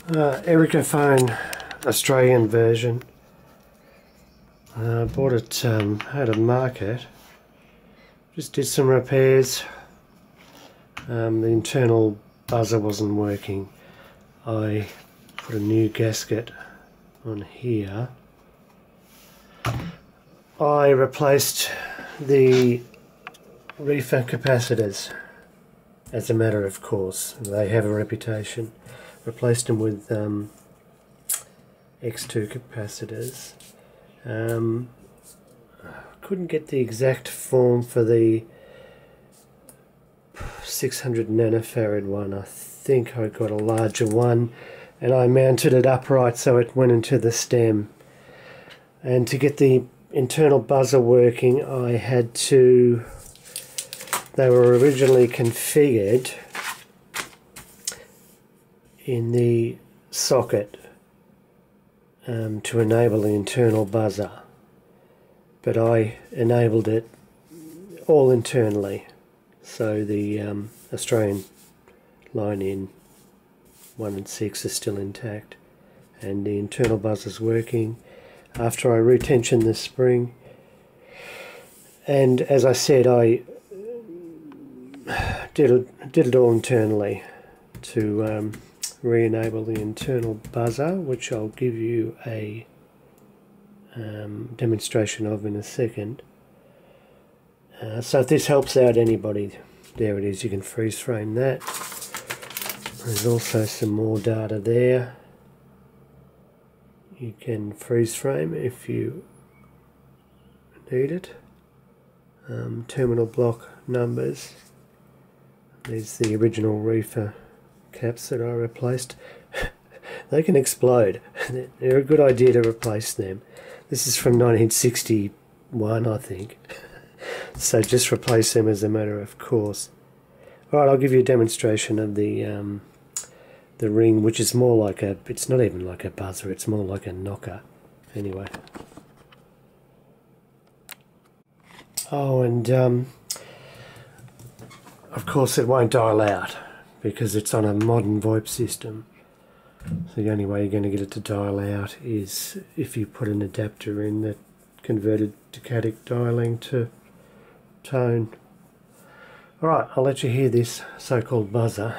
Ericofon Australian version. Bought it at a market. Just did some repairs. The internal buzzer wasn't working. I put a new gasket on here. I replaced the reefer capacitors as a matter of course. They have a reputation. Replaced them with X2 capacitors. Couldn't get the exact form for the 600 nanofarad one. I think I got a larger one and I mounted it upright so it went into the stem. And to get the internal buzzer working, I had to... They were originally configured in the socket to enable the internal buzzer, but I enabled it all internally, so the Australian line in 1 and 6 is still intact and the internal buzzer's working after I retensioned the spring. And as I said, I did it all internally to re-enable the internal buzzer, which I'll give you a demonstration of in a second. So if this helps out anybody, there it is, you can freeze frame that. There's also some more data there. You can freeze frame if you need it. Terminal block numbers. There's the original reefer caps that I replaced. They can explode. They're a good idea to replace them. This is from 1961, I think. So just replace them as a matter of course. Alright, I'll give you a demonstration of the ring, which is more like a... It's not even like a buzzer, it's more like a knocker. Anyway. Oh, and of course it won't dial out because it's on a modern VoIP system. So the only way you're going to get it to dial out is if you put an adapter in that converted decadic dialing to tone. Alright, I'll let you hear this so-called buzzer.